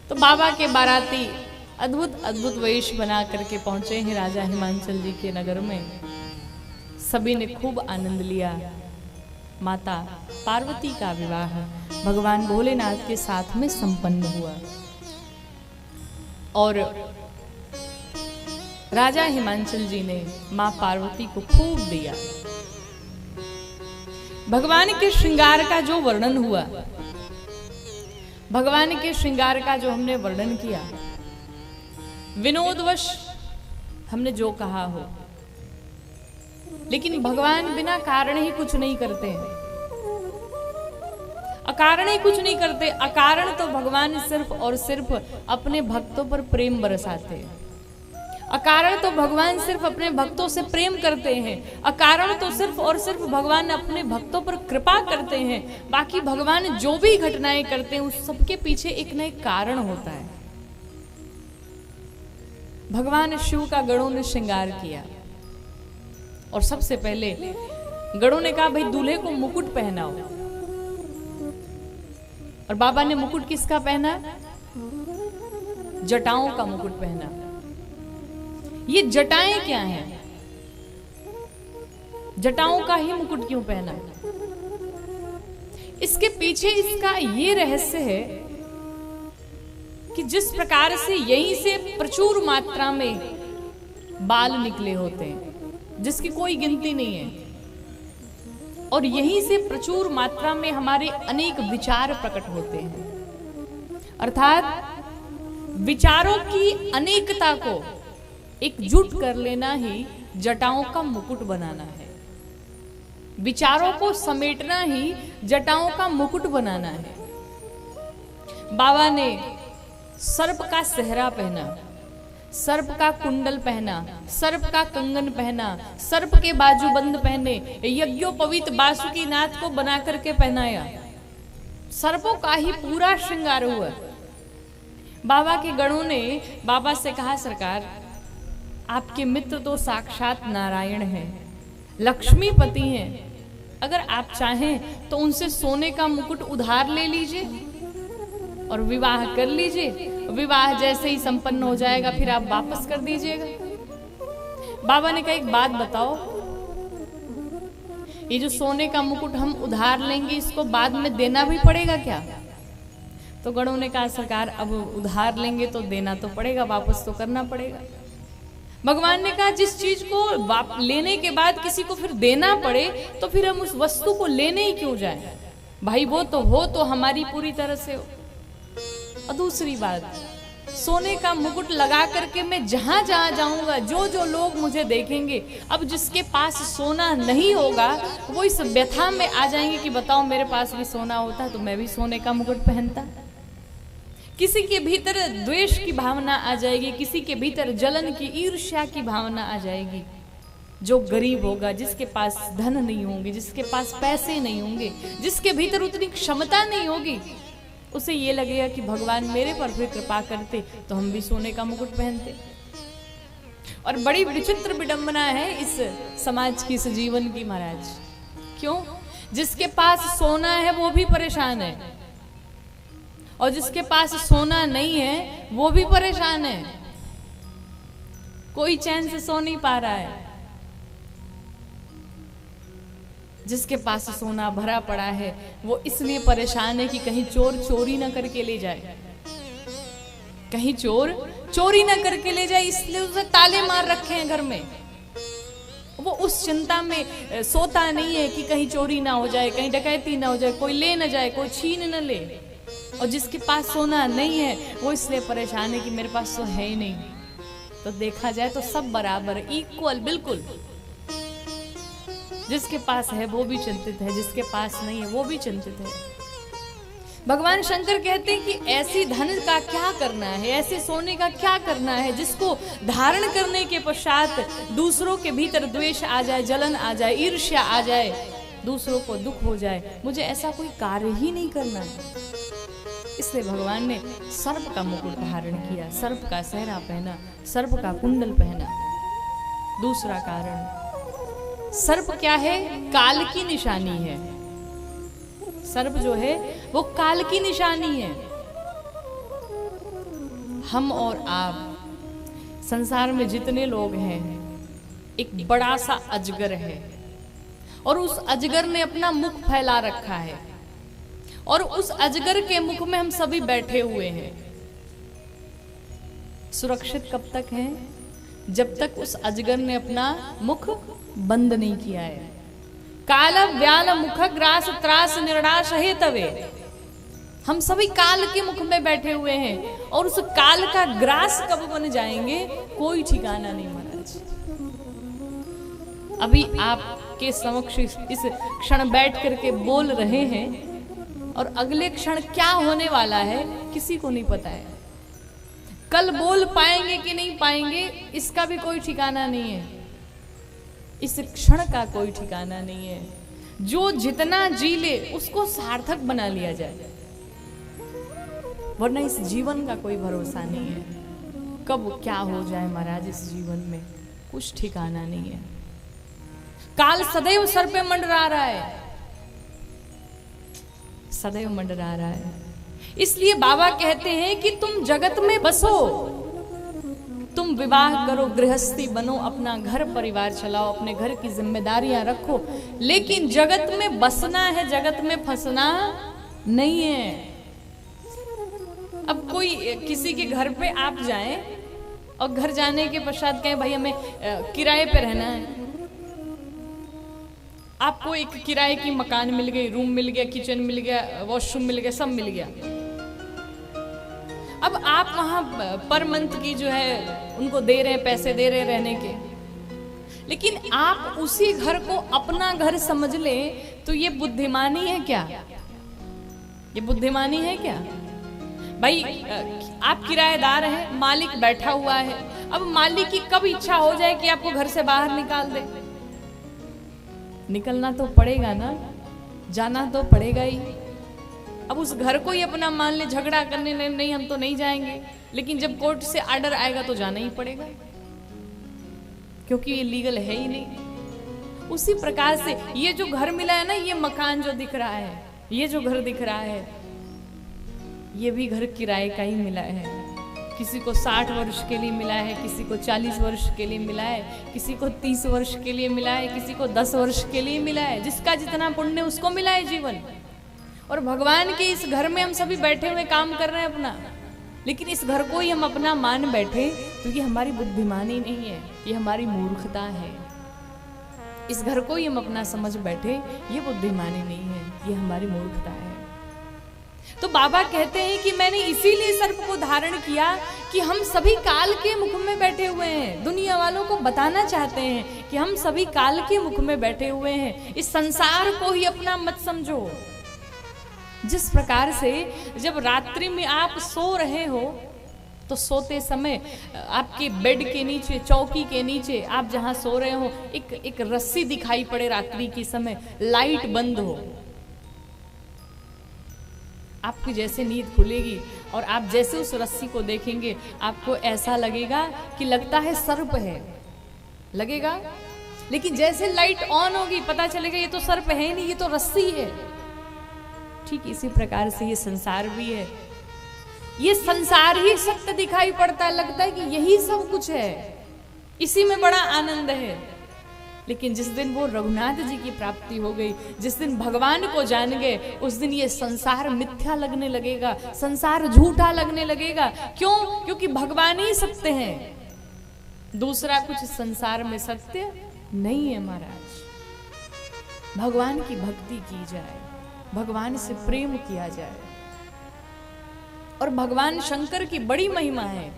तो बाबा के बाराती अद्भुत अद्भुत वेश बना करके पहुंचे हैं राजा हिमांचल जी के नगर में। सभी ने खूब आनंद लिया। माता पार्वती का विवाह भगवान भोलेनाथ के साथ में संपन्न हुआ और राजा हिमांचल जी ने मां पार्वती को खूब दिया। भगवान के श्रृंगार का जो वर्णन हुआ, भगवान के श्रृंगार का जो हमने वर्णन किया, विनोदवश हमने जो कहा हो, लेकिन भगवान बिना कारण ही कुछ नहीं करते हैं, अकारण ही कुछ नहीं करते। अकारण तो भगवान सिर्फ और सिर्फ अपने भक्तों पर प्रेम बरसाते हैं। अकारण तो भगवान सिर्फ अपने भक्तों से प्रेम करते हैं। अकारण तो सिर्फ और सिर्फ भगवान अपने भक्तों पर कृपा करते हैं। बाकी भगवान जो भी घटनाएं करते हैं उस सबके पीछे एक न एक कारण होता है। भगवान शिव का गणों ने श्रृंगार किया और सबसे पहले गणों ने कहा भाई दूल्हे को मुकुट पहनाओ। और बाबा ने मुकुट किसका पहना? जटाओं का मुकुट पहना। ये जटाएं क्या हैं? जटाओं का ही मुकुट क्यों पहना? इसके पीछे इसका ये रहस्य है कि जिस प्रकार से यहीं से प्रचुर मात्रा में बाल निकले होते हैं जिसकी कोई गिनती नहीं है, और यहीं से प्रचुर मात्रा में हमारे अनेक विचार प्रकट होते हैं। अर्थात विचारों की अनेकता को एकजुट कर लेना ही जटाओं का मुकुट बनाना है। विचारों को समेटना ही जटाओं का मुकुट बनाना है। बाबा ने सर्प का सेहरा पहना, सर्प का कुंडल पहना, सर्प का कंगन पहना, सर्प के बाजूबंद पहने, यज्ञोपवीत बासुकी नाथ को बना करके पहनाया। सर्पों का ही पूरा श्रृंगार हुआ। बाबा के गणों ने बाबा से कहा सरकार आपके मित्र तो साक्षात नारायण हैं, लक्ष्मीपति हैं, अगर आप चाहें तो उनसे सोने का मुकुट उधार ले लीजिए और विवाह कर लीजिए। विवाह जैसे ही संपन्न हो जाएगा फिर आप वापस कर दीजिएगा। बाबा ने कहा एक बात बताओ, ये जो सोने का मुकुट हम उधार लेंगे इसको बाद में देना भी पड़ेगा क्या? तो गणों ने कहा सरकार अब उधार लेंगे तो देना तो पड़ेगा, वापस तो करना पड़ेगा। भगवान ने कहा जिस चीज को लेने के बाद किसी को फिर देना पड़े तो फिर हम उस वस्तु को लेने ही क्यों जाएं? भाई वो तो हो तो हमारी पूरी तरह से हो। और दूसरी बात, सोने का मुकुट लगा करके मैं जहां जहां जाऊंगा जो जो लोग मुझे देखेंगे, अब जिसके पास सोना नहीं होगा वो इस व्यथा में आ जाएंगे कि बताओ मेरे पास भी सोना होता तो मैं भी सोने का मुकुट पहनता। किसी के भीतर द्वेष की भावना आ जाएगी, किसी के भीतर जलन की, ईर्ष्या की भावना आ जाएगी। जो गरीब होगा, जिसके पास धन नहीं होंगे, जिसके पास पैसे नहीं होंगे, जिसके भीतर उतनी क्षमता नहीं होगी, उसे ये लगेगा कि भगवान मेरे पर फिर कृपा करते तो हम भी सोने का मुकुट पहनते। और बड़ी विचित्र विडंबना है इस समाज की, इस जीवन की महाराज। क्यों? जिसके पास सोना है वो भी परेशान है और जिसके पास सोना नहीं है वो भी परेशान है। कोई चैन से सो नहीं पा रहा है। जिसके पास सोना भरा पड़ा है वो इसलिए परेशान है कि कहीं चोर चोरी ना करके ले जाए, कहीं चोर चोरी ना करके ले जाए, इसलिए उसे ताले मार रखे हैं घर में। वो उस चिंता में सोता नहीं है कि कहीं चोरी ना हो जाए, कहीं डकैती ना हो जाए, कोई ले ना जाए, कोई छीन ना ले। और जिसके पास सोना नहीं है वो इसलिए परेशान है कि मेरे पास तो है ही नहीं। तो देखा जाए तो सब बराबर, इक्वल, बिल्कुल। जिसके पास है वो भी चिंतित है, जिसके पास नहीं है वो भी चिंतित है। भगवान शंकर कहते हैं कि ऐसी धन का क्या करना है, ऐसे सोने का क्या करना है जिसको धारण करने के पश्चात दूसरों के भीतर द्वेष आ जाए, जलन आ जाए, ईर्ष्या आ जाए, दूसरों को दुख हो जाए। मुझे ऐसा कोई कार्य ही नहीं करना है। इसलिए भगवान ने सर्प का मुकुट धारण किया, सर्प का सेहरा पहना, सर्प का कुंडल पहना। दूसरा कारण, सर्प क्या है? काल की निशानी है। सर्प जो है वो काल की निशानी है। हम और आप, संसार में जितने लोग हैं, एक बड़ा सा अजगर है और उस अजगर ने अपना मुख फैला रखा है और उस अजगर के मुख में हम सभी बैठे हुए हैं। सुरक्षित कब तक हैं? जब तक उस अजगर ने अपना मुख बंद नहीं किया है। काल व्याल मुख ग्रास त्रास निर्णाश है तवे। हम सभी काल के मुख में बैठे हुए हैं और उस काल का ग्रास कब बन जाएंगे कोई ठिकाना नहीं महाराज। अभी आपके समक्ष इस क्षण बैठ करके बोल रहे हैं और अगले क्षण क्या होने वाला है किसी को नहीं पता है। कल बोल पाएंगे कि नहीं पाएंगे इसका भी कोई ठिकाना नहीं है। इस क्षण का कोई ठिकाना नहीं है। जो जितना जी ले उसको सार्थक बना लिया जाए, वरना इस जीवन का कोई भरोसा नहीं है। कब क्या हो जाए महाराज इस जीवन में कुछ ठिकाना नहीं है। काल सदैव सर पे मंडरा रहा है, सदैव मंडरा रहा है। इसलिए बाबा कहते हैं कि तुम जगत में बसो, तुम विवाह करो, गृहस्थी बनो, अपना घर परिवार चलाओ, अपने घर की जिम्मेदारियां रखो, लेकिन जगत में बसना है, जगत में फंसना नहीं है। अब कोई किसी के घर पे आप जाएं और घर जाने के पश्चात कहें भाई हमें किराए पे रहना है। आपको एक किराए की मकान मिल गई, रूम मिल गया, किचन मिल गया, वॉशरूम मिल गया, सब मिल गया। अब आप वहां पर मंथ की जो है उनको दे रहे हैं, पैसे दे रहे हैं रहने के, लेकिन आप उसी घर को अपना घर समझ ले तो ये बुद्धिमानी है क्या? ये बुद्धिमानी है क्या? भाई आप किराएदार हैं, मालिक बैठा हुआ है, अब मालिक की कब इच्छा हो जाए कि आपको घर से बाहर निकाल दे? निकलना तो पड़ेगा ना, जाना तो पड़ेगा ही। अब उस घर को ही अपना मान ले, झगड़ा करने नहीं हम तो नहीं जाएंगे, लेकिन जब कोर्ट से ऑर्डर आएगा तो जाना ही पड़ेगा, क्योंकि ये लीगल है ही नहीं। उसी प्रकार से ये जो घर मिला है ना, ये मकान जो दिख रहा है, ये जो घर दिख रहा है, ये भी घर किराए का ही मिला है। किसी को 60 वर्ष के लिए मिला है, किसी को 40 वर्ष के लिए मिला है, किसी को 30 वर्ष के लिए मिला है, किसी को 10 वर्ष के लिए मिला है। जिसका जितना पुण्य उसको मिला है जीवन। और भगवान के इस घर में हम सभी बैठे हुए काम कर रहे हैं अपना, लेकिन इस घर को ही हम अपना मान बैठे तो ये हमारी बुद्धिमानी नहीं है, ये हमारी मूर्खता है। इस घर को ही हम अपना समझ बैठे, ये बुद्धिमानी नहीं है, ये हमारी मूर्खता है। तो बाबा कहते हैं कि मैंने इसीलिए सर्प को धारण किया कि हम सभी काल के मुख में बैठे हुए हैं। दुनिया वालों को बताना चाहते हैं कि हम सभी काल के मुख में बैठे हुए हैं। इस संसार को ही अपना मत समझो। जिस प्रकार से जब रात्रि में आप सो रहे हो तो सोते समय आपके बेड के नीचे, चौकी के नीचे, आप जहां सो रहे हो, एक रस्सी दिखाई पड़े रात्रि के समय, लाइट बंद हो, आपकी जैसे नींद खुलेगी और आप जैसे उस रस्सी को देखेंगे आपको ऐसा लगेगा कि लगता है सर्प है, लगेगा। लेकिन जैसे लाइट ऑन होगी पता चलेगा ये तो सर्प है नहीं, ये तो रस्सी है। ठीक इसी प्रकार से ये संसार भी है। ये संसार ही सत्य दिखाई पड़ता है, लगता है कि यही सब कुछ है, इसी में बड़ा आनंद है। लेकिन जिस दिन वो रघुनाथ जी की प्राप्ति हो गई, जिस दिन भगवान को जान गए, उस दिन ये संसार मिथ्या लगने लगेगा, संसार झूठा लगने लगेगा। क्यों? क्योंकि भगवान ही सत्य है, दूसरा कुछ संसार में सत्य नहीं है महाराज। भगवान की भक्ति की जाए, भगवान से प्रेम किया जाए। और भगवान शंकर की बड़ी महिमा है,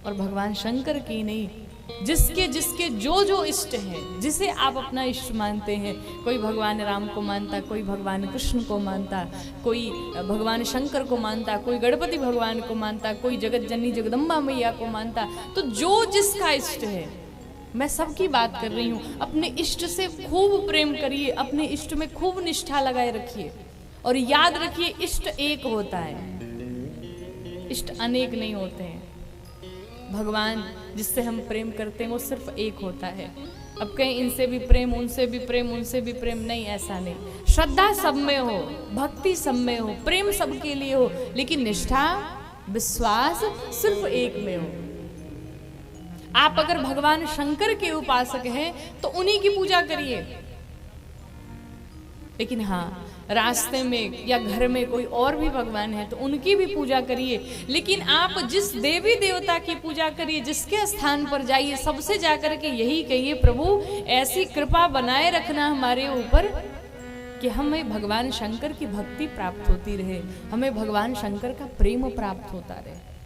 और भगवान शंकर की नहीं, जिसके जिसके जो जो इष्ट है, जिसे आप अपना इष्ट मानते हैं। कोई भगवान राम को मानता, कोई भगवान कृष्ण को मानता, कोई भगवान शंकर को मानता, कोई गणपति भगवान को मानता, कोई जगत जननी जगदम्बा मैया को मानता। तो जो जिसका इष्ट है, मैं सबकी बात कर रही हूँ। अपने इष्ट से खूब प्रेम करिए, अपने इष्ट में खूब निष्ठा लगाए रखिए, और याद रखिए इष्ट एक होता है, इष्ट अनेक नहीं होते हैं। भगवान जिससे हम प्रेम करते हैं वो सिर्फ एक होता है। अब कहीं इनसे भी प्रेम, उनसे भी प्रेम, उनसे भी प्रेम, नहीं, ऐसा नहीं। श्रद्धा सब में हो, भक्ति सब में हो, प्रेम सबके लिए हो, लेकिन निष्ठा विश्वास सिर्फ एक में हो। आप अगर भगवान शंकर के उपासक हैं तो उन्हीं की पूजा करिए, लेकिन हाँ रास्ते में या घर में कोई और भी भगवान है तो उनकी भी पूजा करिए। लेकिन आप जिस देवी देवता की पूजा करिए, जिसके स्थान पर जाइए, सबसे जाकर के यही कहिए, प्रभु ऐसी कृपा बनाए रखना हमारे ऊपर कि हमें भगवान शंकर की भक्ति प्राप्त होती रहे, हमें भगवान शंकर का प्रेम प्राप्त होता रहे।